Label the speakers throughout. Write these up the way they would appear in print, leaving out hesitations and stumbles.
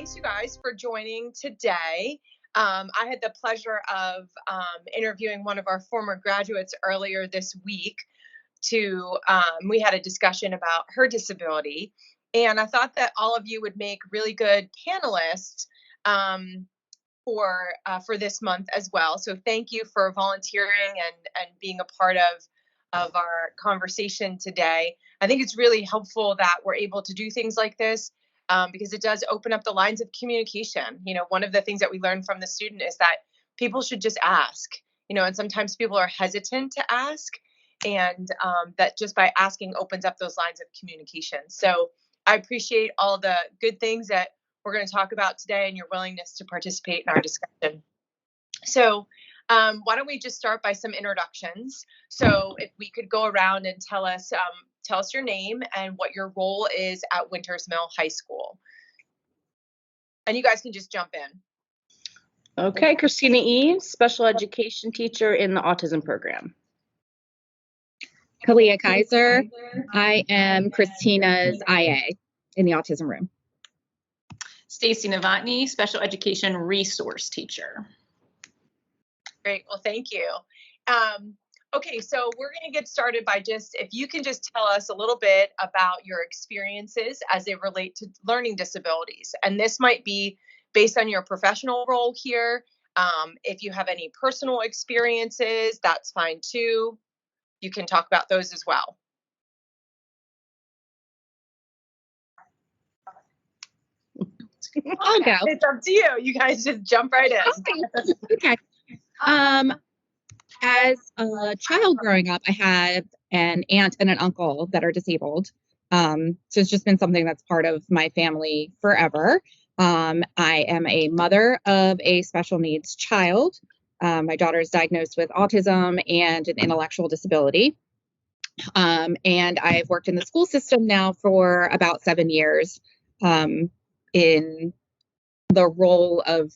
Speaker 1: thanks you guys for joining today. I had the pleasure of interviewing one of our former graduates earlier this week. We had a discussion about her disability, and I thought that all of you would make really good panelists for this month as well. So thank you for volunteering and being a part of our conversation today. I think it's really helpful that we're able to do things like this because it does open up the lines of communication. You know, one of the things that we learned from the student is that people should just ask, you know, and sometimes people are hesitant to ask, and that just by asking opens up those lines of communication. So I appreciate all the good things that we're going to talk about today and your willingness to participate in our discussion. So why don't we just start by some introductions? So if we could go around and tell us your name and what your role is at Winters Mill High School. And you guys can just jump in.
Speaker 2: Okay, Christina Eaves, special education teacher in the autism program.
Speaker 3: Kalea Kaiser, I am Christina's IA in the autism room.
Speaker 4: Stacy Novotny, special education resource teacher.
Speaker 1: Great, well, thank you. Okay, so we're going to get started by if you can just tell us a little bit about your experiences as they relate to learning disabilities. And this might be based on your professional role here. If you have any personal experiences, that's fine too. You can talk about those as well.
Speaker 3: I'll go.
Speaker 1: It's up to you. You guys just jump right in.
Speaker 3: Okay. As a child growing up, I had an aunt and an uncle that are disabled. So it's just been something that's part of my family forever. I am a mother of a special needs child. My daughter is diagnosed with autism and an intellectual disability. And I've worked in the school system now for about 7 years in the role of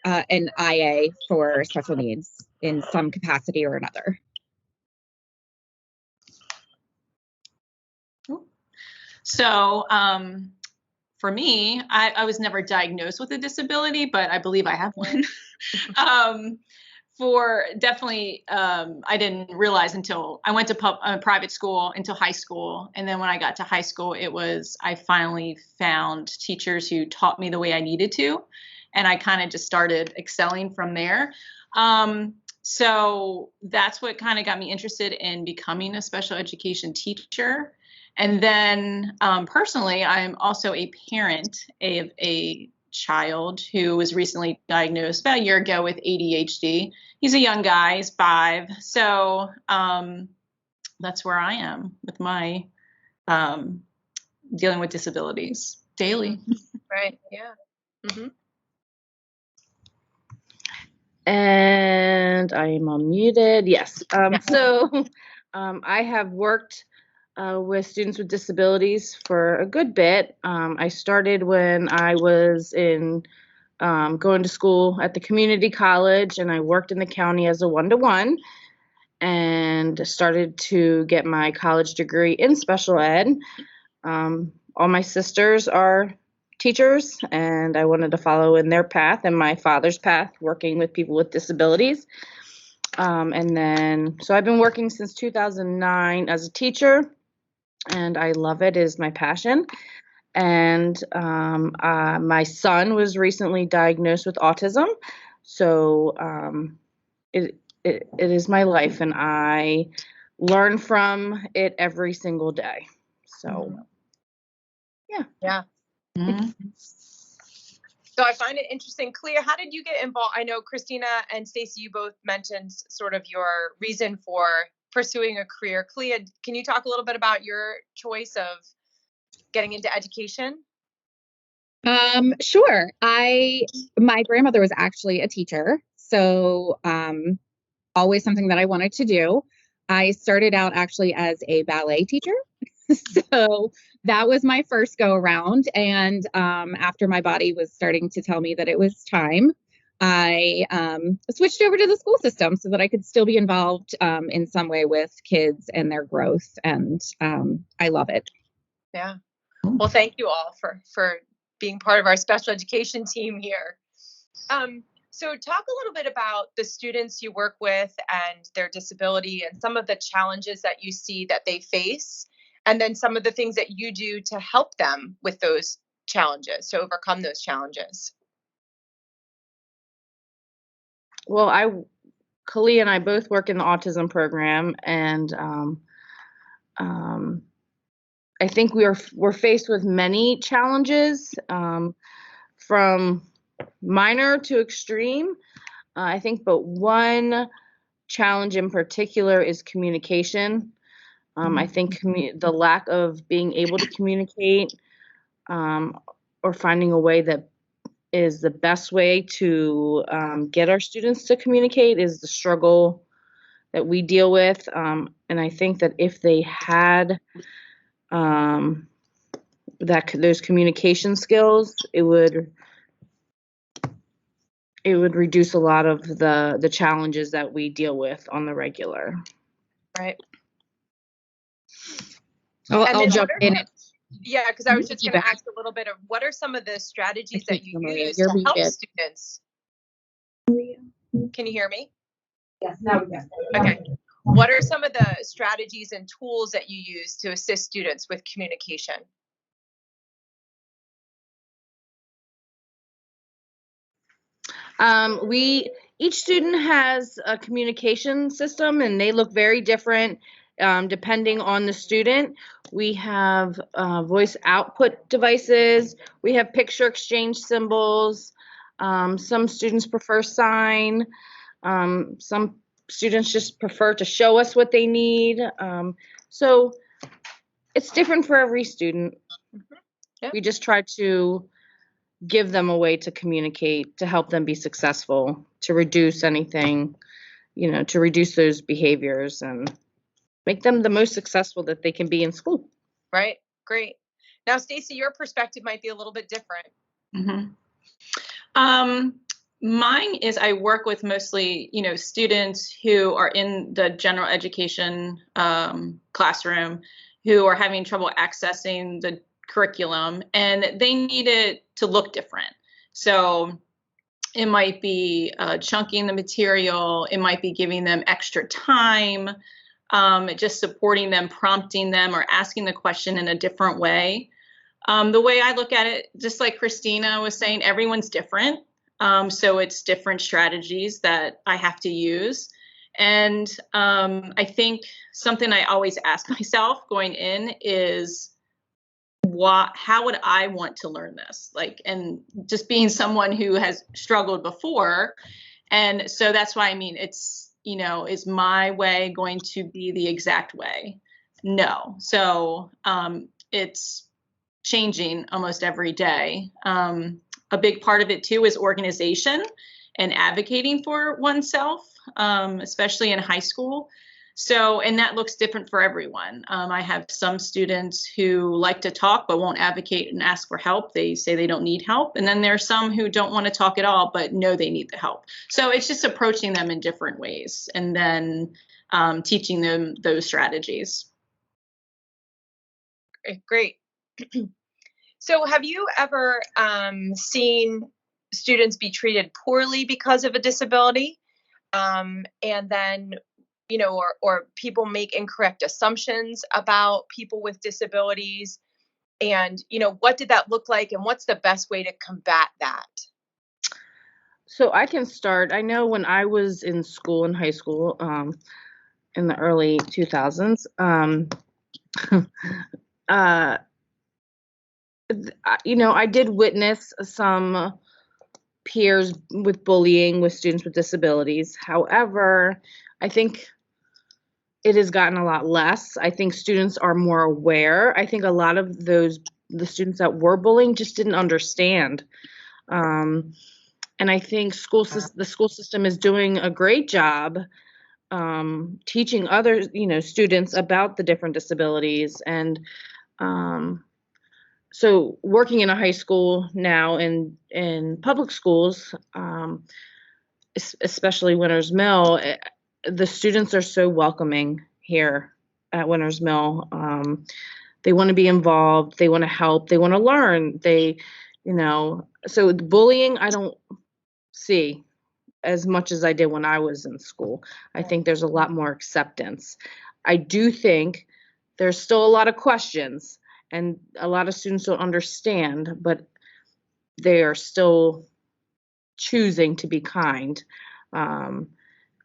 Speaker 3: an IA for special needs in some capacity or another.
Speaker 4: So for me, I was never diagnosed with a disability, but I believe I have one. I didn't realize until I went to private school until high school. And then when I got to high school, I finally found teachers who taught me the way I needed to. And I kind of just started excelling from there. So that's what kind of got me interested in becoming a special education teacher. And then personally, I'm also a parent of a child who was recently diagnosed about a year ago with ADHD. He's a young guy, he's 5. So that's where I am with my dealing with disabilities daily.
Speaker 1: Right, yeah. Mm-hmm.
Speaker 2: And I am unmuted. Yes. I have worked with students with disabilities for a good bit. I started when I was going to school at the community college, and I worked in the county as a 1-to-1 and started to get my college degree in special ed. All my sisters are teachers, and I wanted to follow in their path and my father's path, working with people with disabilities. So I've been working since 2009 as a teacher, and I love it. It is my passion. And my son was recently diagnosed with autism, so it is my life, and I learn from it every single day. So,
Speaker 1: yeah. Mm-hmm. So I find it interesting. Kalea, how did you get involved? I know Christina and Stacy, you both mentioned sort of your reason for pursuing a career. Kalea, can you talk a little bit about your choice of getting into education?
Speaker 3: Sure. My grandmother was actually a teacher, so always something that I wanted to do. I started out actually as a ballet teacher. So that was my first go around. And after my body was starting to tell me that it was time, I switched over to the school system so that I could still be involved in some way with kids and their growth. And I love it.
Speaker 1: Yeah. Well, thank you all for being part of our special education team here. So talk a little bit about the students you work with and their disability and some of the challenges that you see that they face, and then some of the things that you do to help them with those challenges, to overcome those challenges.
Speaker 2: Well, Kalea and I both work in the autism program, and I think we're faced with many challenges, from minor to extreme. I think, but one challenge in particular is communication. I think the lack of being able to communicate, or finding a way that is the best way to get our students to communicate is the struggle that we deal with. And I think that if they had those communication skills, it would reduce a lot of the challenges that we deal with on the regular.
Speaker 1: Right.
Speaker 3: I'll jump in.
Speaker 1: Yeah, because I was just going to ask a little bit of what are some of the strategies that you use to help students? Can you hear me?
Speaker 2: Yes, now we can.
Speaker 1: Okay. What are some of the strategies and tools that you use to assist students with communication?
Speaker 2: Each student has a communication system, and they look very different depending on the student. We have voice output devices. We have picture exchange symbols. Some students prefer sign. Some students just prefer to show us what they need. So it's different for every student.
Speaker 1: Yeah.
Speaker 2: We just try to give them a way to communicate, to help them be successful, to reduce anything, to reduce those behaviors and make them the most successful that they can be in school.
Speaker 1: Right. Great. Now, Stacy, your perspective might be a little bit different.
Speaker 4: Mine is I work with mostly, students who are in the general education classroom who are having trouble accessing the curriculum, and they need it to look different. So it might be chunking the material. It might be giving them extra time, just supporting them, prompting them, or asking the question in a different way. The way I look at it, just like Christina was saying, everyone's different. So it's different strategies that I have to use. And I think something I always ask myself going in is, how would I want to learn this? And just being someone who has struggled before. And so that's why, it's, is my way going to be the exact way? No. So it's changing almost every day. A big part of it too is organization and advocating for oneself, especially in high school. So, and that looks different for everyone. I have some students who like to talk but won't advocate and ask for help. They say they don't need help. And then there are some who don't want to talk at all but know they need the help. So it's just approaching them in different ways and then teaching them those strategies.
Speaker 1: Great. So have you ever seen students be treated poorly because of a disability? And then, or people make incorrect assumptions about people with disabilities? And, what did that look like? And what's the best way to combat that?
Speaker 2: So I can start. I know when I was in school, in high school, in the early 2000s, I did witness some peers with bullying with students with disabilities. However, I think it has gotten a lot less. I think students are more aware. I think a lot of the students that were bullying just didn't understand. And I think the school system is doing a great job teaching other, students about the different disabilities. And so working in a high school now in public schools, especially Winners Mill, the students are so welcoming here at Winners Mill. They want to be involved. They want to help. They want to learn. They So the bullying, I don't see as much as I did when I was in school. I think there's a lot more acceptance. I do think there's still a lot of questions and a lot of students don't understand, but they are still choosing to be kind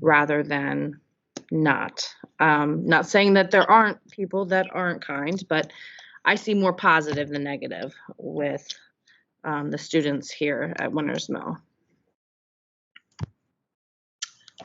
Speaker 2: rather than not. Not saying that there aren't people that aren't kind, but I see more positive than negative with the students here at Winners Mill.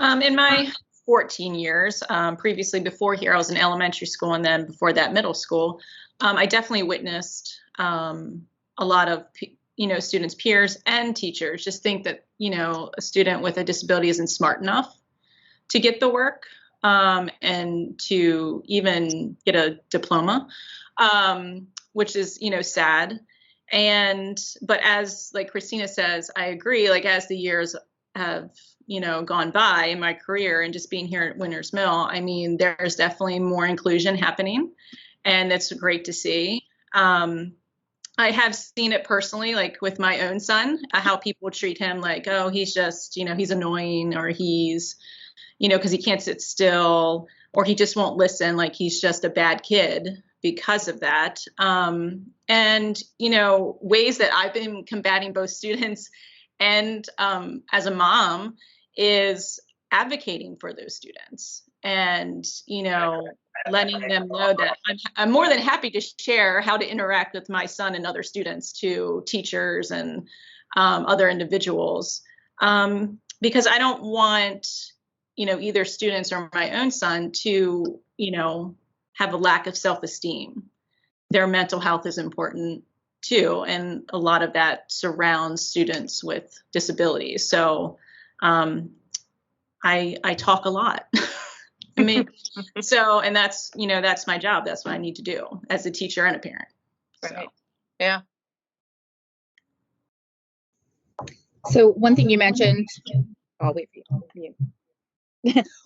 Speaker 4: In my 14 years, previously before here, I was in elementary school, and then before that, middle school. I definitely witnessed a lot of, students, peers, and teachers just think that, a student with a disability isn't smart enough to get the work and to even get a diploma, which is, sad. But as like Christina says, I agree, like as the years have gone by in my career and just being here at Winners Mill, I mean, there's definitely more inclusion happening, and it's great to see. I have seen it personally, like with my own son, how people treat him like, oh, he's just, he's annoying, or he's, because he can't sit still, or he just won't listen, like he's just a bad kid because of that. And, ways that I've been combating both students and as a mom is advocating for those students and, letting them know that I'm more than happy to share how to interact with my son and other students to teachers and other individuals, because I don't want, either students or my own son to, have a lack of self-esteem. Their mental health is important too, and a lot of that surrounds students with disabilities. So I talk a lot. I mean, and that's, that's my job. That's what I need to do as a teacher and a parent.
Speaker 1: Right.
Speaker 4: So.
Speaker 1: Yeah.
Speaker 3: So one thing you mentioned, I'll wait for you.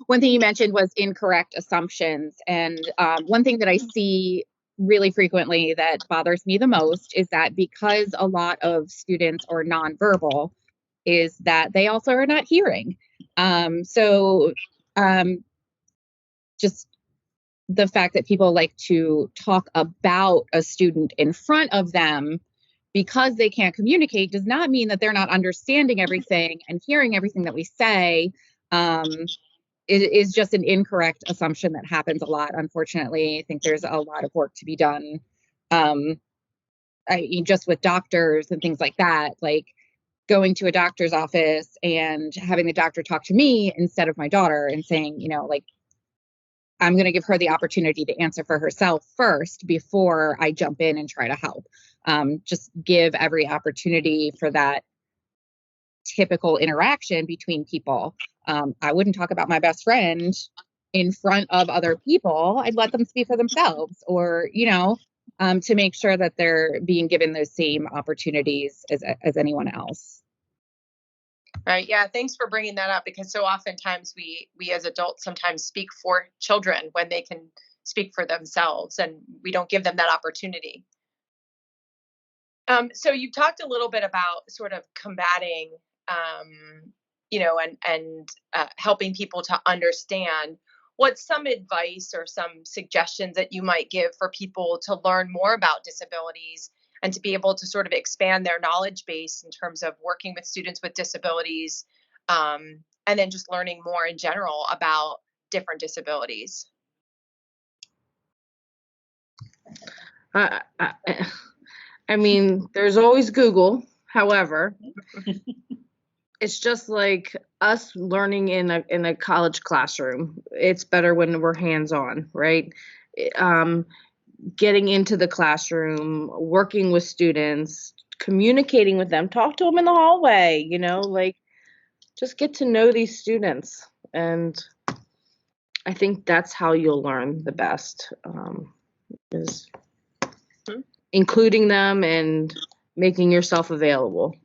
Speaker 3: One thing you mentioned was incorrect assumptions. And one thing that I see really frequently that bothers me the most is that because a lot of students are nonverbal, is that they also are not hearing. Just the fact that people like to talk about a student in front of them because they can't communicate does not mean that they're not understanding everything and hearing everything that we say. It is just an incorrect assumption that happens a lot. Unfortunately, I think there's a lot of work to be done. Just with doctors and things like that, like going to a doctor's office and having the doctor talk to me instead of my daughter and saying, like, I'm going to give her the opportunity to answer for herself first before I jump in and try to help. Just give every opportunity for that typical interaction between people. I wouldn't talk about my best friend in front of other people. I'd let them speak for themselves, or, to make sure that they're being given those same opportunities as anyone else.
Speaker 1: Right. Yeah. Thanks for bringing that up, because so oftentimes we as adults sometimes speak for children when they can speak for themselves, and we don't give them that opportunity. So you talked a little bit about sort of combating, and helping people to understand. What's some advice or some suggestions that you might give for people to learn more about disabilities and to be able to sort of expand their knowledge base in terms of working with students with disabilities, and then just learning more in general about different disabilities?
Speaker 2: I mean, there's always Google. However, it's just like us learning in a college classroom. It's better when we're hands-on, right? Getting into the classroom, working with students, communicating with them, talk to them in the hallway, like just get to know these students. And I think that's how you'll learn the best, is including them and making yourself available.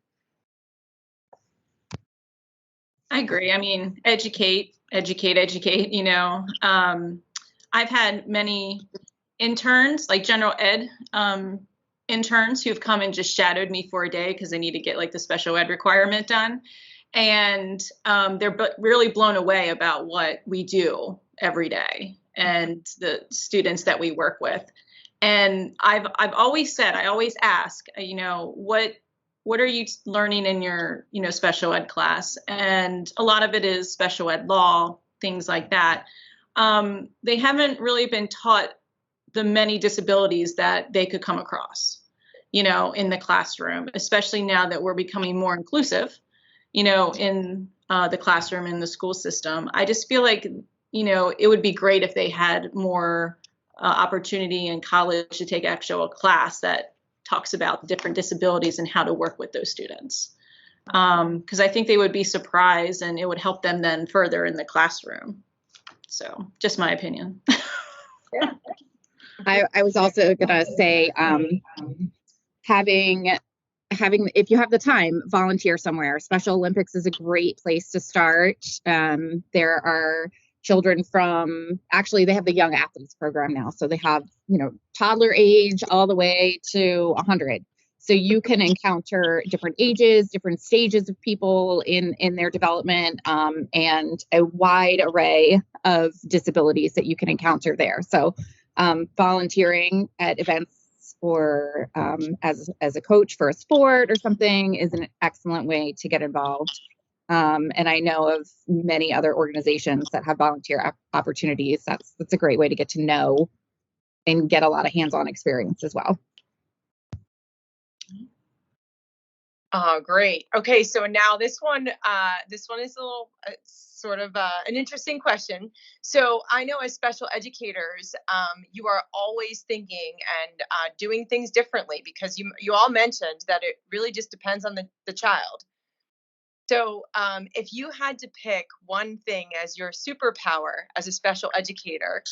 Speaker 4: I agree. I mean, educate. I've had many interns, like general ed interns who've come and just shadowed me for a day because they need to get like the special ed requirement done. And they're really blown away about what we do every day and the students that we work with. And I've always said, I always ask, what are you learning in your, special ed class? And a lot of it is special ed law, things like that. They haven't really been taught the many disabilities that they could come across, in the classroom, especially now that we're becoming more inclusive, in the classroom, in the school system. I just feel like, it would be great if they had more opportunity in college to take actual class that talks about different disabilities and how to work with those students. Because I think they would be surprised and it would help them then further in the classroom. So just my opinion.
Speaker 3: Yeah. I was also gonna say, having, if you have the time, volunteer somewhere. Special Olympics is a great place to start. There are children actually they have the young athletes program now. So they have, toddler age all the way to 100. So you can encounter different ages, different stages of people in their development, and a wide array of disabilities that you can encounter there. So volunteering at events or as a coach for a sport or something is an excellent way to get involved. And I know of many other organizations that have volunteer opportunities. That's a great way to get to know and get a lot of hands-on experience as well.
Speaker 1: Oh, great. Okay, so now this one is a little sort of an interesting question. So I know as special educators, you are always thinking and doing things differently because you all mentioned that it really just depends on the child. So if you had to pick one thing as your superpower as a special educator,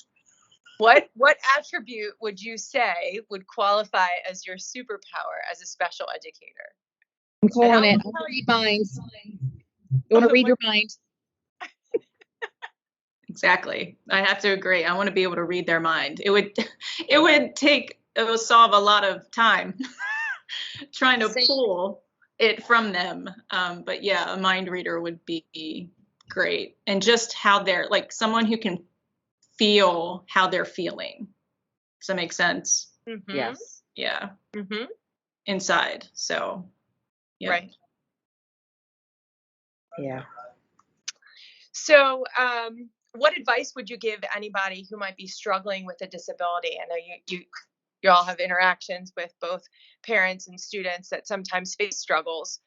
Speaker 1: what attribute would you say would qualify as your superpower as a special educator?
Speaker 3: I'm calling it. I want to read minds. You want to read your mind?
Speaker 4: Exactly. I have to agree. I want to be able to read their mind. It would solve a lot of time trying to pull it from them. But yeah, a mind reader would be great. And just how they're like someone who can feel how they're feeling. Does that make sense?
Speaker 1: Mm-hmm.
Speaker 2: Yes.
Speaker 4: Yeah.
Speaker 1: Mm-hmm.
Speaker 4: Inside. So. Yeah.
Speaker 1: Right.
Speaker 2: Yeah.
Speaker 1: So, what advice would you give anybody who might be struggling with a disability? I know you all have interactions with both parents and students that sometimes face struggles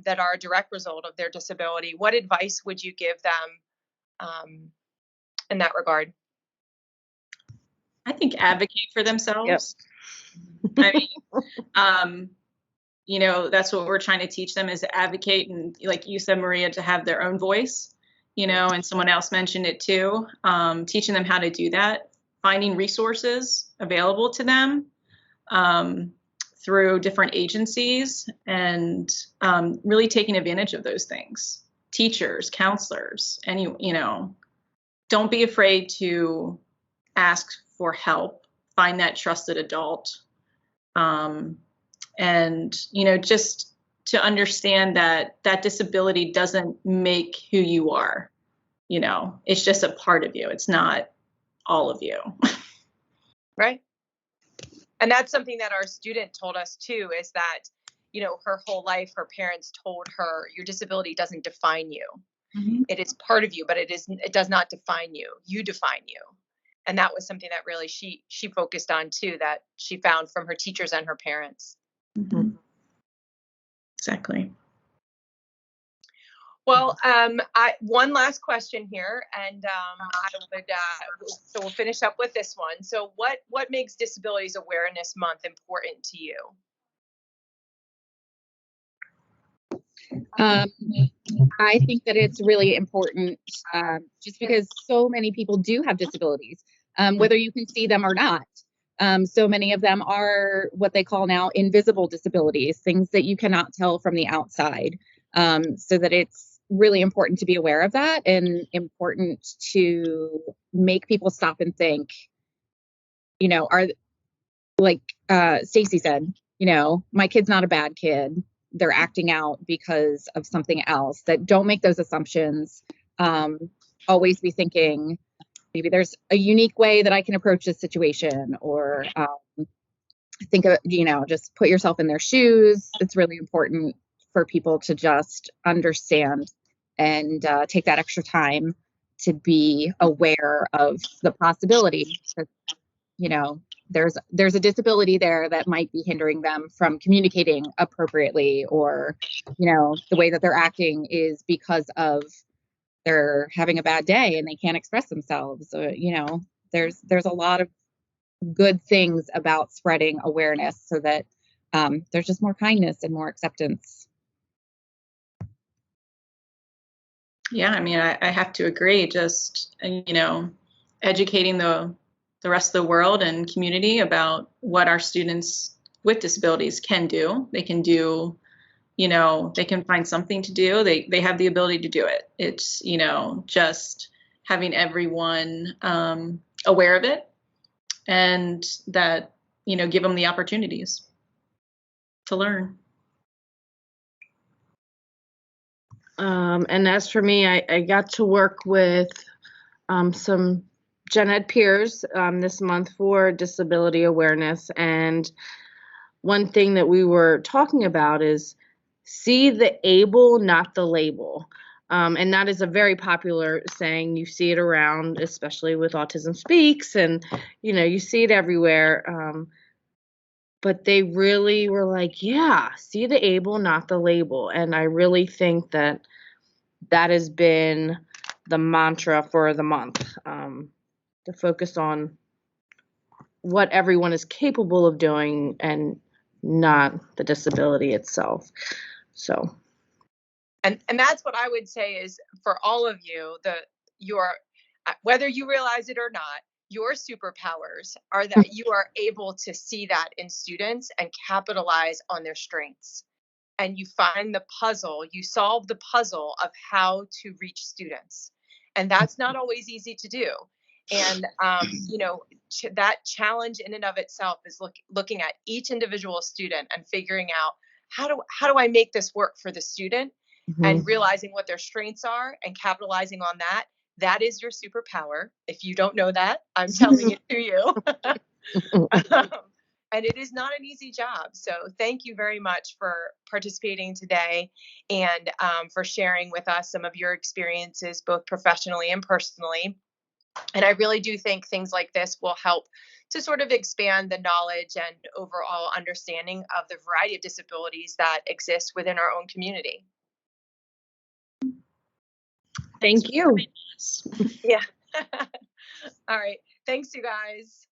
Speaker 1: that are a direct result of their disability. What advice would you give them in that regard?
Speaker 4: I think advocate for themselves.
Speaker 2: Yep.
Speaker 4: I mean, that's what we're trying to teach them is to advocate and, like you said, Maria, to have their own voice, and someone else mentioned it too, teaching them how to do that, finding resources available to them through different agencies and really taking advantage of those things. Teachers, counselors, don't be afraid to ask for help, find that trusted adult. And, just to understand that disability doesn't make who you are, it's just a part of you. It's not all of you.
Speaker 1: Right. And that's something that our student told us too, is that, her whole life, her parents told her, your disability doesn't define you. Mm-hmm. It is part of you, but it does not define you. You define you. And that was something that really she focused on too, that she found from her teachers and her parents.
Speaker 4: Mm-hmm. Exactly.
Speaker 1: Well, one last question here, and so we'll finish up with this one. So, what makes Disabilities Awareness Month important to you?
Speaker 3: I think that it's really important, just because so many people do have disabilities, whether you can see them or not. So many of them are what they call now invisible disabilities, things that you cannot tell from the outside. So that it's really important to be aware of that and important to make people stop and think, like Stacy said, my kid's not a bad kid. They're acting out because of something else. That don't make those assumptions. Always be thinking, maybe there's a unique way that I can approach this situation, or think of, just put yourself in their shoes. It's really important for people to just understand and take that extra time to be aware of the possibility that, there's a disability there that might be hindering them from communicating appropriately, or, the way that they're acting is because of they're having a bad day and they can't express themselves. There's a lot of good things about spreading awareness so that there's just more kindness and more acceptance.
Speaker 4: Yeah, I mean, I have to agree. Just, educating the rest of the world and community about what our students with disabilities can do. They can do, they can find something to do. They have the ability to do it. It's, just having everyone aware of it, and that, give them the opportunities to learn.
Speaker 2: And as for me, I got to work with some gen ed peers this month for disability awareness. And one thing that we were talking about is see the able, not the label. And that is a very popular saying. You see it around, especially with Autism Speaks, and, you see it everywhere. But they really were like, yeah, see the able, not the label. And I really think that has been the mantra for the month, to focus on what everyone is capable of doing and not the disability itself. So.
Speaker 1: And that's what I would say is, for all of you, whether you realize it or not, your superpowers are that you are able to see that in students and capitalize on their strengths. And you find you solve the puzzle of how to reach students. And that's not always easy to do. And, that challenge in and of itself is looking at each individual student and figuring out how do I make this work for the student, and realizing what their strengths are and capitalizing on that. That is your superpower. If you don't know that, I'm telling it to you. And it is not an easy job. So thank you very much for participating today, and for sharing with us some of your experiences, both professionally and personally. And I really do think things like this will help to sort of expand the knowledge and overall understanding of the variety of disabilities that exist within our own community.
Speaker 2: Thank you.
Speaker 1: Yeah. All right. Thanks, you guys.